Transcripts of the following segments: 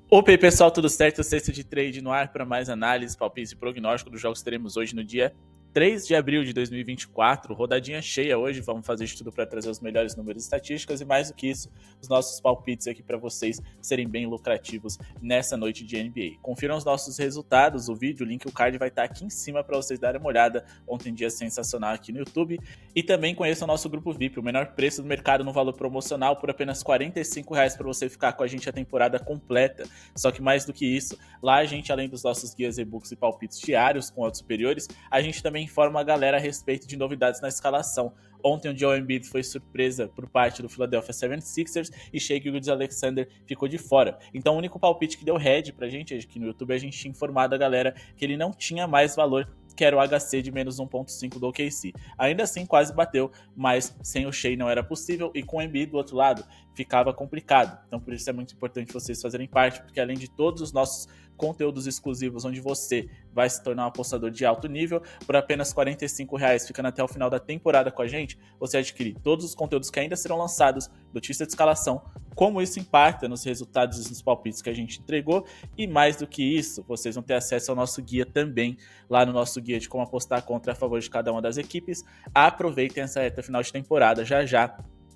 Opa, aí pessoal, tudo certo? Sexta de trade no ar para mais análise, palpites e prognóstico dos jogos que teremos hoje no dia 3 de abril de 2024, rodadinha cheia hoje, vamos fazer de tudo para trazer os melhores números e estatísticas e mais do que isso, os nossos palpites aqui para vocês serem bem lucrativos nessa noite de NBA. Confiram os nossos resultados, o vídeo, o link, o card vai estar aqui em cima para vocês darem uma olhada, ontem dia sensacional aqui no YouTube, e também conheçam o nosso grupo VIP, o menor preço do mercado no valor promocional por apenas R$45 para você ficar com a gente a temporada completa. Só que mais do que isso, lá a gente, além dos nossos guias, e-books e palpites diários com odds superiores, a gente também informa a galera a respeito de novidades na escalação. Ontem o Joel Embiid foi surpresa por parte do Philadelphia 76ers e Shai Gilgeous-Alexander ficou de fora. Então o único palpite que deu head pra gente aqui no YouTube, a gente tinha informado a galera que ele não tinha mais valor, que era o HC de menos 1.5 do OKC. Ainda assim quase bateu, mas sem o Shai não era possível e com o Embiid do outro lado ficava complicado. Então por isso é muito importante vocês fazerem parte, porque além de todos os nossos conteúdos exclusivos onde você vai se tornar um apostador de alto nível, por apenas R$45, ficando até o final da temporada com a gente, você adquire todos os conteúdos que ainda serão lançados, notícia de escalação, como isso impacta nos resultados e nos palpites que a gente entregou, e mais do que isso, vocês vão ter acesso ao nosso guia também, lá no nosso guia de como apostar contra e a favor de cada uma das equipes. Aproveitem essa reta final de temporada, já.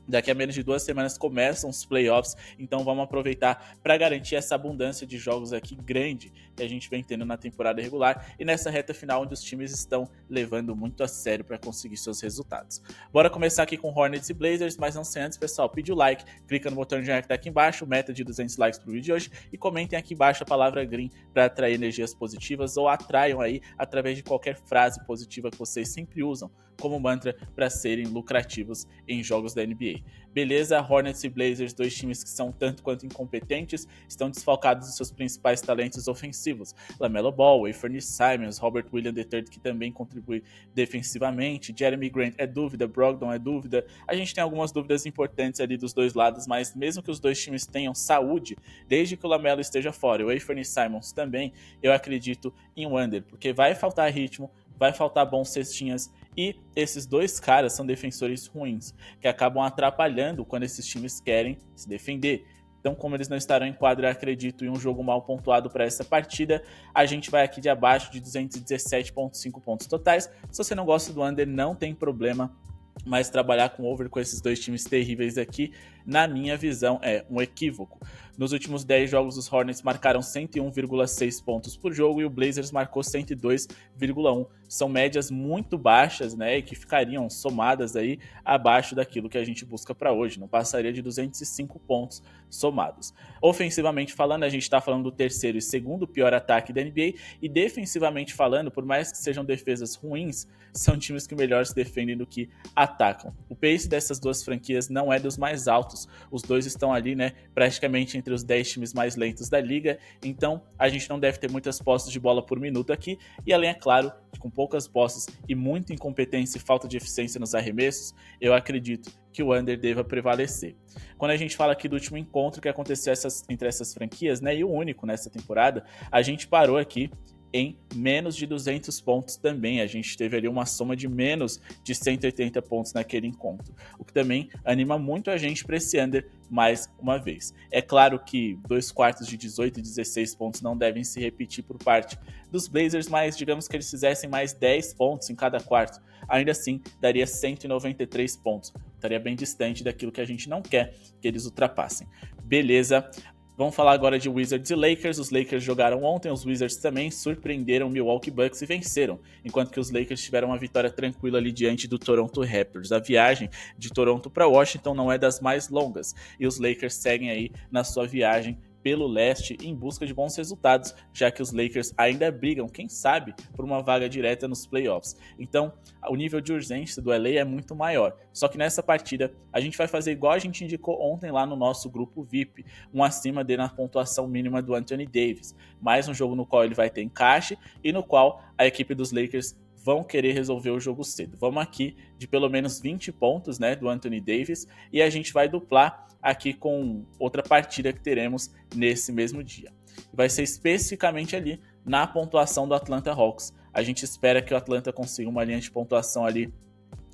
Daqui a menos de 2 semanas começam os playoffs, então vamos aproveitar para garantir essa abundância de jogos aqui grande que a gente vem tendo na temporada regular e nessa reta final onde os times estão levando muito a sério para conseguir seus resultados. Bora começar aqui com Hornets e Blazers, mas não sem antes, pessoal, pede o like, clica no botão de joinha que tá aqui embaixo, meta de 200 likes pro vídeo de hoje e comentem aqui embaixo a palavra green para atrair energias positivas ou atraiam aí através de qualquer frase positiva que vocês sempre usam como mantra para serem lucrativos em jogos da NBA. Beleza, Hornets e Blazers, dois times que são tanto quanto incompetentes, estão desfalcados dos seus principais talentos ofensivos. LaMelo Ball, Anthony Simons, Robert Williams III, que também contribui defensivamente, Jeremy Grant é dúvida, Brogdon é dúvida. A gente tem algumas dúvidas importantes ali dos dois lados, mas mesmo que os dois times tenham saúde, desde que o LaMelo esteja fora, o Anthony Simons também, eu acredito em um under, porque vai faltar ritmo, vai faltar bons cestinhas, e esses dois caras são defensores ruins, que acabam atrapalhando quando esses times querem se defender. Então, como eles não estarão em quadra, eu acredito em um jogo mal pontuado para essa partida. A gente vai aqui de abaixo de 217,5 pontos totais. Se você não gosta do under, não tem problema, mas trabalhar com over com esses dois times terríveis aqui, na minha visão, é um equívoco. Nos últimos 10 jogos, os Hornets marcaram 101,6 pontos por jogo e o Blazers marcou 102,1. São médias muito baixas, né, e que ficariam somadas aí abaixo daquilo que a gente busca para hoje. Não passaria de 205 pontos somados. Ofensivamente falando, a gente está falando do terceiro e segundo pior ataque da NBA, e defensivamente falando, por mais que sejam defesas ruins, são times que melhor se defendem do que atacam. O pace dessas duas franquias não é dos mais altos. Os dois estão ali, né, praticamente entre os 10 times mais lentos da liga, então a gente não deve ter muitas posses de bola por minuto aqui, e além, é claro, com poucas posses e muita incompetência e falta de eficiência nos arremessos, eu acredito que o under deva prevalecer. Quando a gente fala aqui do último encontro que aconteceu entre essas franquias, né, e o único nessa temporada, a gente parou aqui em menos de 200 pontos também. A gente teve ali uma soma de menos de 180 pontos naquele encontro, o que também anima muito a gente para esse under mais uma vez. É claro que 2 quartos de 18 e 16 pontos não devem se repetir por parte dos Blazers, mas digamos que eles fizessem mais 10 pontos em cada quarto, ainda assim daria 193 pontos. Estaria bem distante daquilo que a gente não quer que eles ultrapassem. Beleza? Vamos falar agora de Wizards e Lakers. Os Lakers jogaram ontem, os Wizards também surpreenderam o Milwaukee Bucks e venceram, enquanto que os Lakers tiveram uma vitória tranquila ali diante do Toronto Raptors. A viagem de Toronto para Washington não é das mais longas, e os Lakers seguem aí na sua viagem pelo leste em busca de bons resultados, já que os Lakers ainda brigam, quem sabe, por uma vaga direta nos playoffs. Então, o nível de urgência do LA é muito maior. Só que nessa partida, a gente vai fazer igual a gente indicou ontem lá no nosso grupo VIP, um acima dele na pontuação mínima do Anthony Davis. Mais um jogo no qual ele vai ter encaixe e no qual a equipe dos Lakers vão querer resolver o jogo cedo. Vamos aqui de pelo menos 20 pontos, né, do Anthony Davis, e a gente vai duplar aqui com outra partida que teremos nesse mesmo dia. Vai ser especificamente ali na pontuação do Atlanta Hawks. A gente espera que o Atlanta consiga uma linha de pontuação ali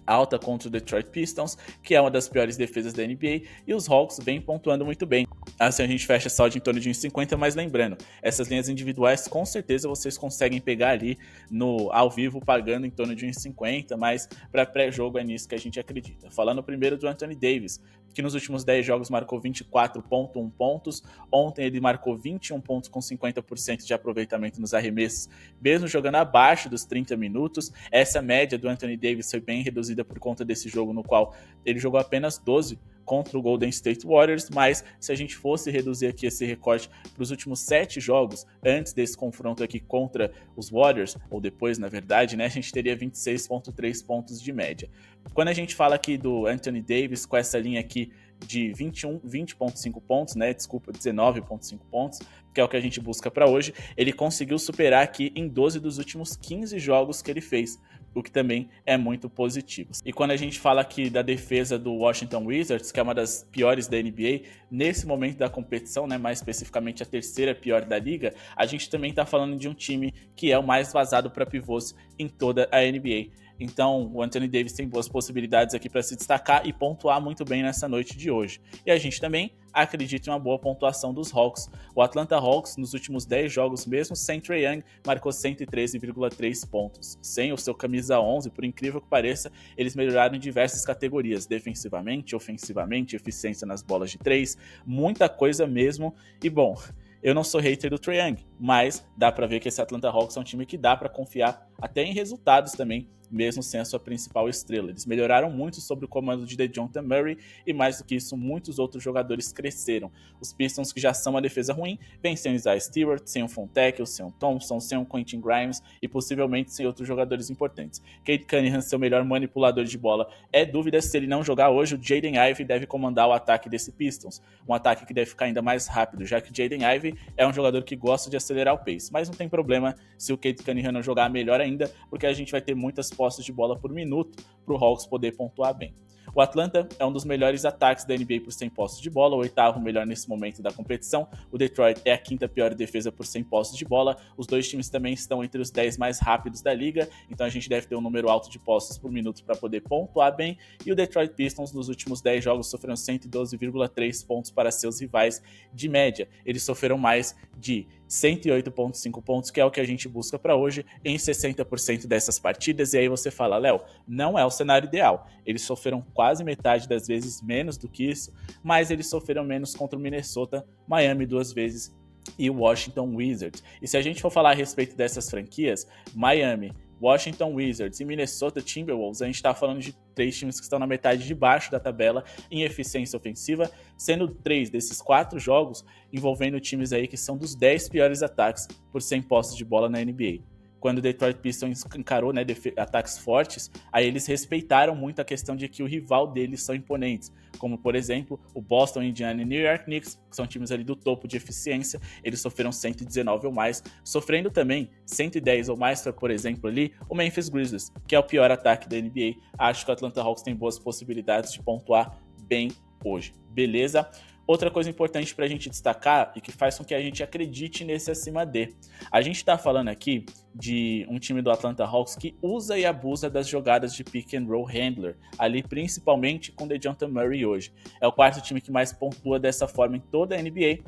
alta contra o Detroit Pistons, que é uma das piores defesas da NBA, e os Hawks vêm pontuando muito bem. Assim a gente fecha só de em torno de 1,50, mas lembrando, essas linhas individuais com certeza vocês conseguem pegar ali no ao vivo pagando em torno de 1,50, mas para pré-jogo é nisso que a gente acredita. Falando primeiro do Anthony Davis, que nos últimos 10 jogos marcou 24,1 pontos, ontem ele marcou 21 pontos com 50% de aproveitamento nos arremessos, mesmo jogando abaixo dos 30 minutos. Essa média do Anthony Davis foi bem reduzida por conta desse jogo no qual ele jogou apenas 12 contra o Golden State Warriors, mas se a gente fosse reduzir aqui esse recorte para os últimos 7 jogos, antes desse confronto aqui contra os Warriors, ou depois, na verdade, né, a gente teria 26,3 pontos de média. Quando a gente fala aqui do Anthony Davis com essa linha aqui de 20,5 pontos, né, 19,5 pontos, que é o que a gente busca para hoje, ele conseguiu superar aqui em 12 dos últimos 15 jogos que ele fez, o que também é muito positivo. E quando a gente fala aqui da defesa do Washington Wizards, que é uma das piores da NBA, nesse momento da competição, né, mais especificamente a terceira pior da liga, a gente também está falando de um time que é o mais vazado para pivôs em toda a NBA. Então, o Anthony Davis tem boas possibilidades aqui para se destacar e pontuar muito bem nessa noite de hoje. E a gente também acredita em uma boa pontuação dos Hawks. O Atlanta Hawks, nos últimos 10 jogos, mesmo sem Trae Young, marcou 113,3 pontos. Sem o seu camisa 11, por incrível que pareça, eles melhoraram em diversas categorias, defensivamente, ofensivamente, eficiência nas bolas de 3, muita coisa mesmo. E bom, eu não sou hater do Trae Young, mas dá pra ver que esse Atlanta Hawks é um time que dá pra confiar até em resultados também, mesmo sem a sua principal estrela. Eles melhoraram muito sob o comando de DeJounte Murray e, mais do que isso, muitos outros jogadores cresceram. Os Pistons, que já são uma defesa ruim, vêm sem o Isaiah Stewart, sem o Fontecchio, sem o Thompson, sem o Quentin Grimes e possivelmente sem outros jogadores importantes. Cade Cunningham, seu melhor manipulador de bola, é dúvida se ele não jogar hoje, o Jaden Ivey deve comandar o ataque desse Pistons. Um ataque que deve ficar ainda mais rápido, já que Jaden Ivey é um jogador que gosta de acelerar o pace. Mas não tem problema se o Cade Cunningham não jogar, melhor ainda, porque a gente vai ter muitas posses de bola por minuto para o Hawks poder pontuar bem. O Atlanta é um dos melhores ataques da NBA por 100 posses de bola, o oitavo melhor nesse momento da competição. O Detroit é a quinta pior defesa por 100 posses de bola. Os dois times também estão entre os 10 mais rápidos da liga, então a gente deve ter um número alto de posses por minuto para poder pontuar bem. E o Detroit Pistons nos últimos 10 jogos sofreram 112,3 pontos para seus rivais de média. Eles sofreram mais de 108,5 pontos, que é o que a gente busca para hoje, em 60% dessas partidas. E aí você fala, Léo, não é o cenário ideal. Eles sofreram quase metade das vezes menos do que isso, mas eles sofreram menos contra o Minnesota, Miami 2 vezes e o Washington Wizards. E se a gente for falar a respeito dessas franquias, Miami, Washington Wizards e Minnesota Timberwolves, a gente está falando de 3 times que estão na metade de baixo da tabela em eficiência ofensiva, sendo 3 desses 4 jogos envolvendo times aí que são dos 10 piores ataques por 100 posses de bola na NBA. Quando o Detroit Pistons encarou, né, ataques fortes, aí eles respeitaram muito a questão de que o rival deles são imponentes, como por exemplo o Boston, Indiana e New York Knicks, que são times ali do topo de eficiência. Eles sofreram 119 ou mais, sofrendo também 110 ou mais, por exemplo ali o Memphis Grizzlies, que é o pior ataque da NBA. Acho que o Atlanta Hawks tem boas possibilidades de pontuar bem hoje, beleza? Outra coisa importante para a gente destacar e que faz com que a gente acredite nesse acima D. A gente está falando aqui de um time do Atlanta Hawks que usa e abusa das jogadas de pick and roll handler, ali principalmente com DeJounte Murray hoje. É o quarto time que mais pontua dessa forma em toda a NBA.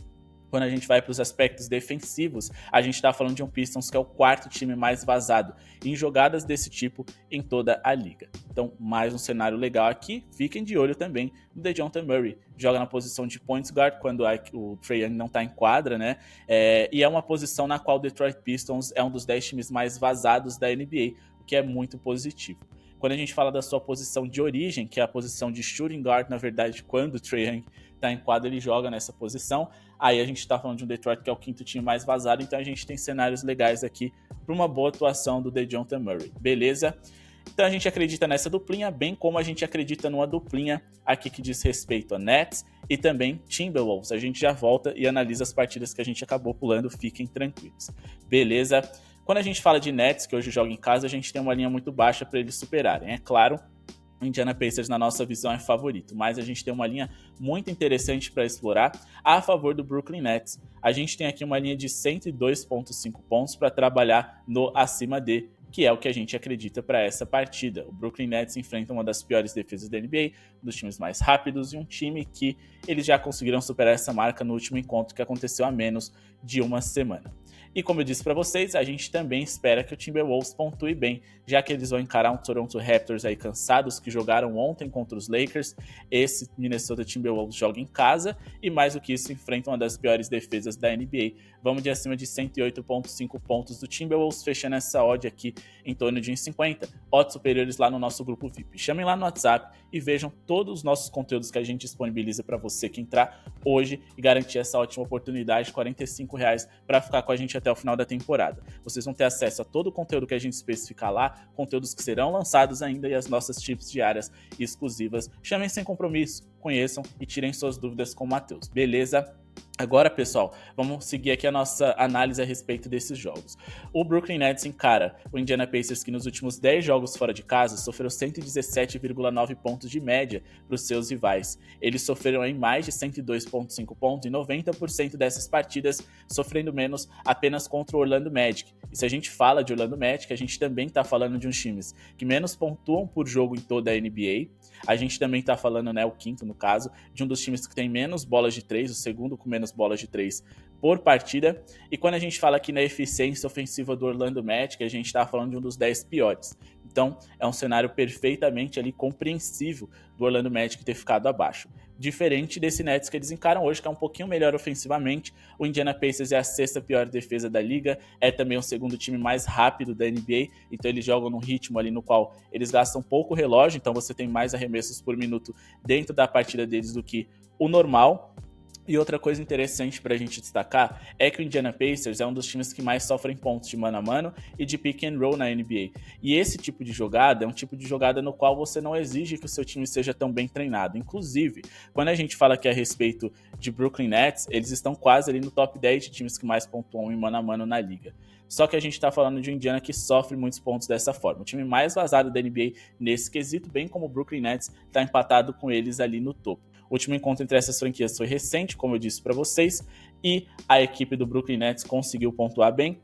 Quando a gente vai para os aspectos defensivos, a gente está falando de um Pistons que é o quarto time mais vazado em jogadas desse tipo em toda a liga. Então, mais um cenário legal aqui. Fiquem de olho também no DeJounte Murray. Joga na posição de point guard quando o Trae Young não está em quadra, né? E é uma posição na qual o Detroit Pistons é um dos 10 times mais vazados da NBA, o que é muito positivo. Quando a gente fala da sua posição de origem, que é a posição de shooting guard, na verdade, quando o Trae Young está em quadra, ele joga nessa posição. Aí a gente está falando de um Detroit que é o quinto time mais vazado, então a gente tem cenários legais aqui para uma boa atuação do DeJounte Murray, beleza? Então a gente acredita nessa duplinha, bem como a gente acredita numa duplinha aqui que diz respeito a Nets e também Timberwolves. A gente já volta e analisa as partidas que a gente acabou pulando, fiquem tranquilos, beleza? Quando a gente fala de Nets, que hoje joga em casa, a gente tem uma linha muito baixa para eles superarem, é claro. O Indiana Pacers, na nossa visão, é favorito, mas a gente tem uma linha muito interessante para explorar a favor do Brooklyn Nets. A gente tem aqui uma linha de 102,5 pontos para trabalhar no acima D, que é o que a gente acredita para essa partida. O Brooklyn Nets enfrenta uma das piores defesas da NBA, um dos times mais rápidos e um time que eles já conseguiram superar essa marca no último encontro que aconteceu há menos de uma semana. E como eu disse para vocês, a gente também espera que o Timberwolves pontue bem, já que eles vão encarar um Toronto Raptors aí cansados, que jogaram ontem contra os Lakers. Esse Minnesota Timberwolves joga em casa e, mais do que isso, enfrenta uma das piores defesas da NBA. Vamos de acima de 108,5 pontos do Timberwolves, fechando essa odd aqui em torno de 1,50. Odds superiores lá no nosso grupo VIP. Chamem lá no WhatsApp e vejam todos os nossos conteúdos que a gente disponibiliza para você que entrar hoje e garantir essa ótima oportunidade de R$45 para ficar com a gente até o final da temporada. Vocês vão ter acesso a todo o conteúdo que a gente especificar lá, conteúdos que serão lançados ainda e as nossas tips diárias exclusivas. Chamem sem compromisso, conheçam e tirem suas dúvidas com o Matheus, beleza? Agora, pessoal, vamos seguir aqui a nossa análise a respeito desses jogos. O Brooklyn Nets encara o Indiana Pacers, que nos últimos 10 jogos fora de casa sofreu 117,9 pontos de média para os seus rivais. Eles sofreram em mais de 102,5 pontos e 90% dessas partidas sofrendo menos apenas contra o Orlando Magic. E se a gente fala de Orlando Magic, a gente também está falando de uns times que menos pontuam por jogo em toda a NBA. A gente também está falando, né, o quinto no caso, de um dos times que tem menos bolas de 3, o segundo com menos bolas de 3 por partida. E quando a gente fala aqui na eficiência ofensiva do Orlando Magic, a gente está falando de um dos 10 piores. Então, é um cenário perfeitamente ali compreensível do Orlando Magic ter ficado abaixo. Diferente desse Nets que eles encaram hoje, que é um pouquinho melhor ofensivamente. O Indiana Pacers é a sexta pior defesa da liga, é também o segundo time mais rápido da NBA, então eles jogam num ritmo ali no qual eles gastam pouco relógio, então você tem mais arremessos por minuto dentro da partida deles do que o normal. E outra coisa interessante para a gente destacar é que o Indiana Pacers é um dos times que mais sofrem pontos de mano a mano e de pick and roll na NBA. E esse tipo de jogada é um tipo de jogada no qual você não exige que o seu time seja tão bem treinado. Inclusive, quando a gente fala aqui a respeito de Brooklyn Nets, eles estão quase ali no top 10 de times que mais pontuam em mano a mano na liga. Só que a gente está falando de um Indiana que sofre muitos pontos dessa forma. O time mais vazado da NBA nesse quesito, bem como o Brooklyn Nets, está empatado com eles ali no topo. O último encontro entre essas franquias foi recente, como eu disse para vocês, e a equipe do Brooklyn Nets conseguiu pontuar bem.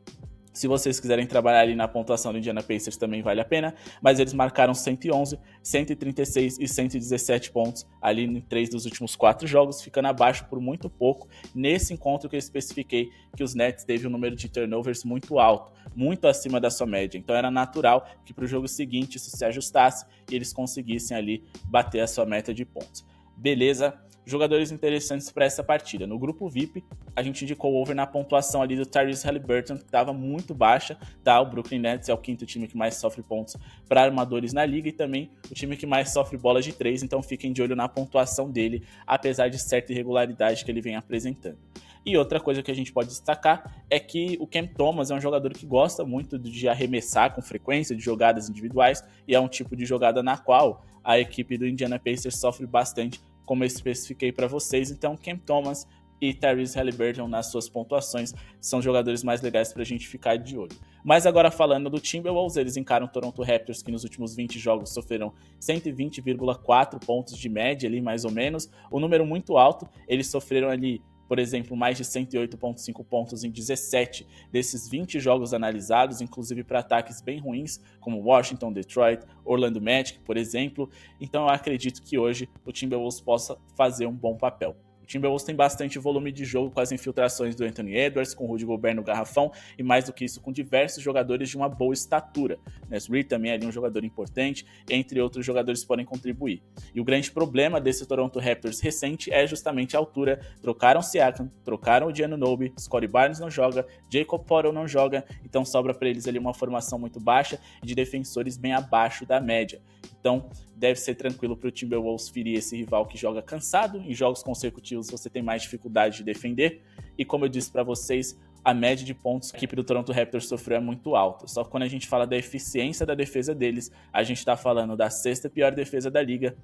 Se vocês quiserem trabalhar ali na pontuação do Indiana Pacers também vale a pena, mas eles marcaram 111, 136 e 117 pontos ali em 3 dos últimos 4 jogos, ficando abaixo por muito pouco nesse encontro que eu especifiquei que os Nets teve um número de turnovers muito alto, muito acima da sua média. Então era natural que para o jogo seguinte isso se ajustasse e eles conseguissem ali bater a sua meta de pontos. Beleza? Jogadores interessantes para essa partida. No grupo VIP, a gente indicou o over na pontuação ali do Tyrese Haliburton, que estava muito baixa, tá? O Brooklyn Nets é o quinto time que mais sofre pontos para armadores na liga e também o time que mais sofre bolas de 3, então fiquem de olho na pontuação dele, apesar de certa irregularidade que ele vem apresentando. E outra coisa que a gente pode destacar é que o Cam Thomas é um jogador que gosta muito de arremessar com frequência, de jogadas individuais, e é um tipo de jogada na qual a equipe do Indiana Pacers sofre bastante, como eu especifiquei para vocês. Então, Cam Thomas e Tyrese Haliburton nas suas pontuações são jogadores mais legais para a gente ficar de olho. Mas agora falando do Timberwolves, eles encaram o Toronto Raptors, que nos últimos 20 jogos sofreram 120,4 pontos de média ali, mais ou menos, um número muito alto. Eles sofreram ali, por exemplo, mais de 108,5 pontos em 17 desses 20 jogos analisados, inclusive para ataques bem ruins, como Washington, Detroit, Orlando Magic, por exemplo. Então eu acredito que hoje o Timberwolves possa fazer um bom papel. O Timberwolves tem bastante volume de jogo com as infiltrações do Anthony Edwards, com o Rudy Gobert no garrafão e mais do que isso, com diversos jogadores de uma boa estatura. Ness Reid também é ali um jogador importante, entre outros jogadores que podem contribuir. E o grande problema desse Toronto Raptors recente é justamente a altura. Trocaram Siakam, trocaram o Giannunobi, Scottie Barnes não joga, Jacob Poeltl não joga, então sobra para eles ali uma formação muito baixa e de defensores bem abaixo da média. Então, deve ser tranquilo para o Timberwolves ferir esse rival que joga cansado. Em jogos consecutivos você tem mais dificuldade de defender. E como eu disse para vocês, a média de pontos que a equipe do Toronto Raptors sofreu é muito alta. Só que quando a gente fala da eficiência da defesa deles, a gente está falando da sexta pior defesa da liga.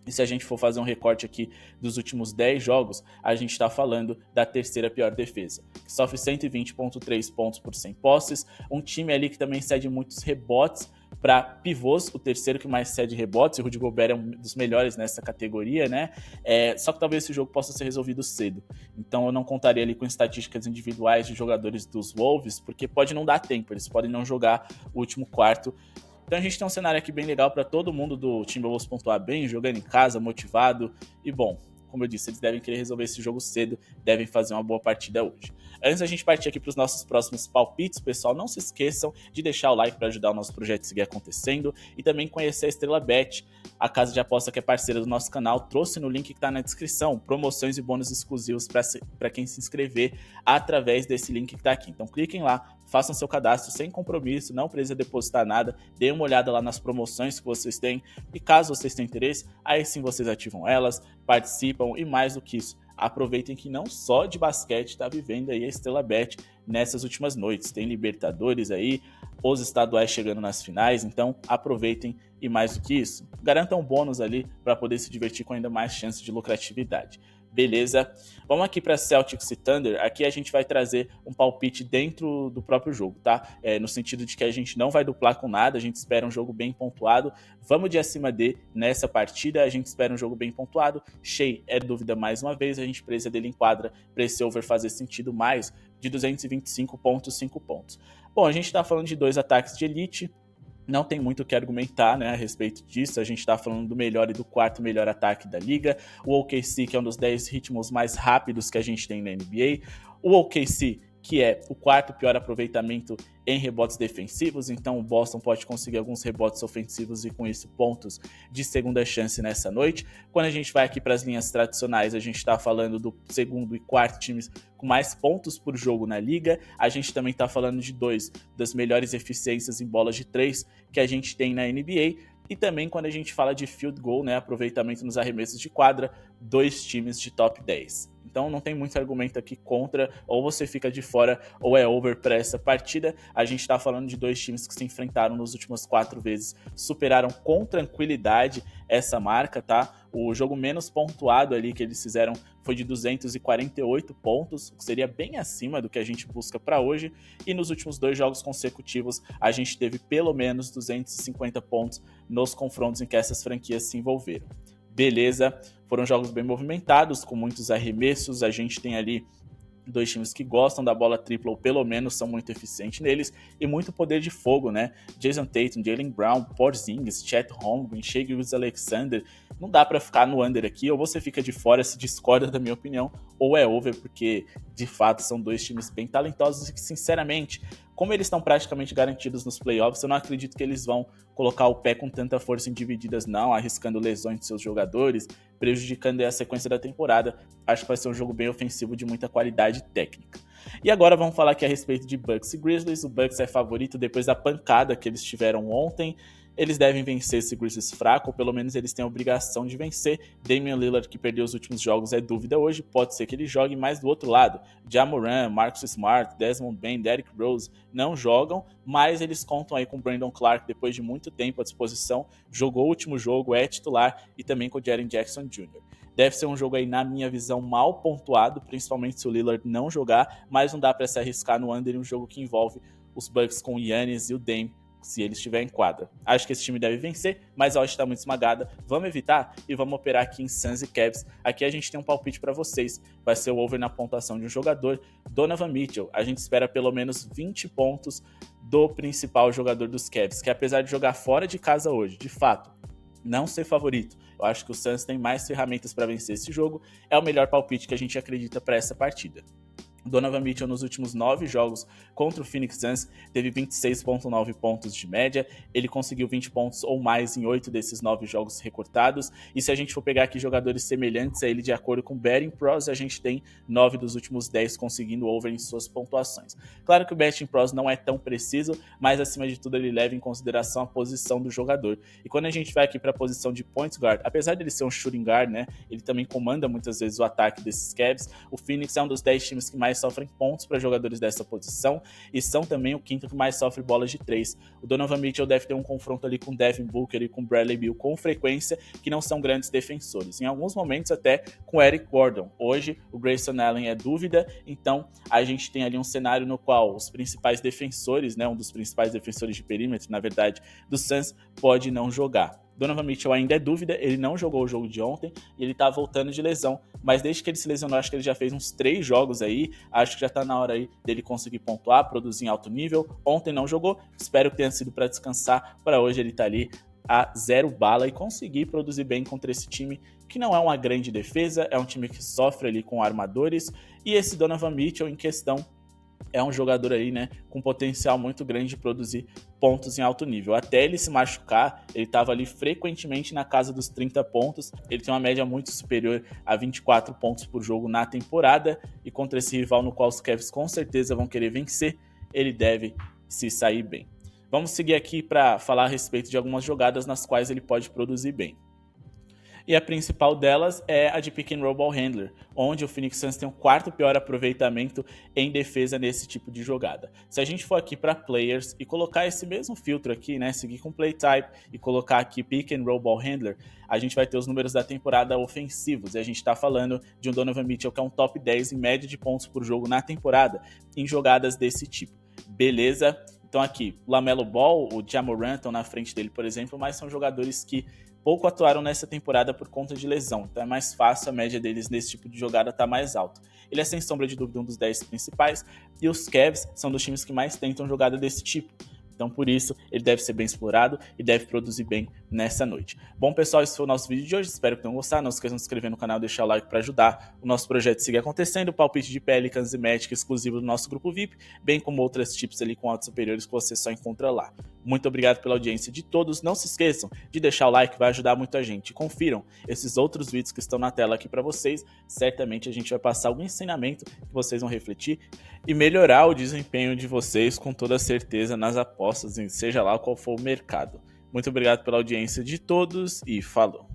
E se a gente for fazer um recorte aqui dos últimos 10 jogos, a gente está falando da terceira pior defesa, que sofre 120,3 pontos por 100 posses. Um time ali que também cede muitos rebotes para pivôs, o terceiro que mais cede rebotes, e o Rudy Gobert é um dos melhores nessa categoria, né? Só que talvez esse jogo possa ser resolvido cedo. Então eu não contaria ali com estatísticas individuais de jogadores dos Wolves, porque pode não dar tempo, eles podem não jogar o último quarto. Então a gente tem um cenário aqui bem legal para todo mundo do Timberwolves pontuar bem, jogando em casa, motivado. E bom, como eu disse, eles devem querer resolver esse jogo cedo, devem fazer uma boa partida hoje. Antes da gente partir aqui para os nossos próximos palpites, pessoal, não se esqueçam de deixar o like para ajudar o nosso projeto a seguir acontecendo e também conhecer a Estrela Bet, a casa de aposta que é parceira do nosso canal. Trouxe no link que está na descrição promoções e bônus exclusivos para quem se inscrever através desse link que está aqui. Então cliquem lá, façam seu cadastro sem compromisso, não precisa depositar nada, deem uma olhada lá nas promoções que vocês têm e caso vocês tenham interesse, aí sim vocês ativam elas, participam e mais do que isso, aproveitem que não só de basquete está vivendo aí a Estrela Bet nessas últimas noites. Tem Libertadores aí, os estaduais chegando nas finais, então aproveitem e mais do que isso, garantam um bônus ali para poder se divertir com ainda mais chances de lucratividade. Beleza? Vamos aqui para Celtics e Thunder. Aqui a gente vai trazer um palpite dentro do próprio jogo, tá? No sentido de que a gente não vai duplar com nada, a gente espera um jogo bem pontuado. Vamos de acima de nessa partida, a gente espera um jogo bem pontuado. Shai é dúvida mais uma vez, a gente precisa dele em quadra para esse over fazer sentido mais de 225,5 pontos. Bom, a gente está falando de dois ataques de elite. Não tem muito o que argumentar, né, a respeito disso. A gente está falando do melhor e do quarto melhor ataque da liga. O OKC, que é um dos 10 ritmos mais rápidos que a gente tem na NBA. O OKC, que é o quarto pior aproveitamento em rebotes defensivos, então o Boston pode conseguir alguns rebotes ofensivos e com isso pontos de segunda chance nessa noite. Quando a gente vai aqui para as linhas tradicionais, a gente está falando do segundo e quarto times com mais pontos por jogo na liga. A gente também está falando de dois das melhores eficiências em bolas de 3 que a gente tem na NBA. E também quando a gente fala de field goal, né, aproveitamento nos arremessos de quadra, dois times de top 10. Então não tem muito argumento aqui contra, ou você fica de fora ou é over para essa partida. A gente está falando de dois times que se enfrentaram nas últimas 4 vezes, superaram com tranquilidade essa marca, tá? O jogo menos pontuado ali que eles fizeram foi de 248 pontos, que seria bem acima do que a gente busca para hoje. E nos últimos 2 jogos consecutivos, a gente teve pelo menos 250 pontos nos confrontos em que essas franquias se envolveram. Beleza, foram jogos bem movimentados, com muitos arremessos. A gente tem ali dois times que gostam da bola tripla, ou pelo menos são muito eficientes neles, e muito poder de fogo, né? Jason Tatum, Jaylen Brown, Porzingis, Chet Holmgren, Shai Gilgeous-Alexander. Não dá pra ficar no under aqui, ou você fica de fora, se discorda da minha opinião, ou é over, porque de fato são dois times bem talentosos e que, sinceramente, como eles estão praticamente garantidos nos playoffs, eu não acredito que eles vão colocar o pé com tanta força em divididas, não, arriscando lesões de seus jogadores, prejudicando a sequência da temporada. Acho que vai ser um jogo bem ofensivo de muita qualidade técnica. E agora vamos falar aqui a respeito de Bucks e Grizzlies. O Bucks é favorito depois da pancada que eles tiveram ontem. Eles devem vencer esse Grizzlies fraco, ou pelo menos eles têm a obrigação de vencer. Damian Lillard, que perdeu os últimos jogos, é dúvida hoje, pode ser que ele jogue, mais do outro lado, Ja Morant, Marcus Smart, Desmond Bane, Derrick Rose não jogam, mas eles contam aí com Brandon Clark depois de muito tempo à disposição, jogou o último jogo, é titular, e também com o Jaren Jackson Jr. Deve ser um jogo aí, na minha visão, mal pontuado, principalmente se o Lillard não jogar, mas não dá para se arriscar no under em um jogo que envolve os Bucks com o Giannis e o Dame, se ele estiver em quadra. Acho que esse time deve vencer, mas a odd está muito esmagada. Vamos evitar e vamos operar aqui em Suns e Cavs. Aqui a gente tem um palpite para vocês. Vai ser o over na pontuação de um jogador, Donovan Mitchell. A gente espera pelo menos 20 pontos do principal jogador dos Cavs, que apesar de jogar fora de casa hoje, de fato, não ser favorito, eu acho que o Suns tem mais ferramentas para vencer esse jogo. É o melhor palpite que a gente acredita para essa partida. Donovan Mitchell nos últimos 9 jogos contra o Phoenix Suns teve 26,9 pontos de média, ele conseguiu 20 pontos ou mais em 8 desses 9 jogos recortados, e se a gente for pegar aqui jogadores semelhantes a ele de acordo com o Betting Pros, a gente tem 9 dos últimos 10 conseguindo over em suas pontuações. Claro que o Betting Pros não é tão preciso, mas acima de tudo ele leva em consideração a posição do jogador, e quando a gente vai aqui para a posição de point guard, apesar de ele ser um shooting guard, né, ele também comanda muitas vezes o ataque desses Cavs. O Phoenix é um dos 10 times que mais mais sofrem pontos para jogadores dessa posição e são também o quinto que mais sofre bolas de 3. O Donovan Mitchell deve ter um confronto ali com Devin Booker e com Bradley Beal com frequência, que não são grandes defensores. Em alguns momentos até com Eric Gordon. Hoje o Grayson Allen é dúvida, então a gente tem ali um cenário no qual os principais defensores, né, um dos principais defensores de perímetro, na verdade, do Suns, pode não jogar. Donovan Mitchell ainda é dúvida, ele não jogou o jogo de ontem e ele tá voltando de lesão, mas desde que ele se lesionou, acho que ele já fez uns 3 jogos aí, acho que já tá na hora aí dele conseguir pontuar, produzir em alto nível. Ontem não jogou, espero que tenha sido para descansar, para hoje ele tá ali a 0 bala e conseguir produzir bem contra esse time que não é uma grande defesa, é um time que sofre ali com armadores, e esse Donovan Mitchell em questão é um jogador aí, né, com potencial muito grande de produzir pontos em alto nível. Até ele se machucar, ele estava ali frequentemente na casa dos 30 pontos. Ele tem uma média muito superior a 24 pontos por jogo na temporada. E contra esse rival no qual os Cavs com certeza vão querer vencer, ele deve se sair bem. Vamos seguir aqui para falar a respeito de algumas jogadas nas quais ele pode produzir bem. E a principal delas é a de pick and roll ball handler, onde o Phoenix Suns tem o 4º pior aproveitamento em defesa nesse tipo de jogada. Se a gente for aqui para players e colocar esse mesmo filtro aqui, né, seguir com play type e colocar aqui pick and roll ball handler, a gente vai ter os números da temporada ofensivos, e a gente está falando de um Donovan Mitchell que é um top 10 em média de pontos por jogo na temporada em jogadas desse tipo. Beleza? Então aqui, o LaMelo Ball, o Ja Morant estão na frente dele, por exemplo, mas são jogadores que pouco atuaram nessa temporada por conta de lesão, então é mais fácil, a média deles nesse tipo de jogada tá mais alta. Ele é sem sombra de dúvida um dos 10 principais, e os Cavs são dos times que mais tentam jogada desse tipo. Então, por isso, ele deve ser bem explorado e deve produzir bem nessa noite. Bom, pessoal, esse foi o nosso vídeo de hoje. Espero que tenham gostado. Não se esqueçam de se inscrever no canal e deixar o like para ajudar o nosso projeto a seguir acontecendo. O palpite de Pelicans e Magic exclusivo do nosso grupo VIP, bem como outras tips ali com odds superiores que você só encontra lá. Muito obrigado pela audiência de todos. Não se esqueçam de deixar o like, vai ajudar muito a gente. Confiram esses outros vídeos que estão na tela aqui para vocês. Certamente a gente vai passar algum ensinamento que vocês vão refletir e melhorar o desempenho de vocês com toda certeza nas apostas, seja lá qual for o mercado. Muito obrigado pela audiência de todos e falou!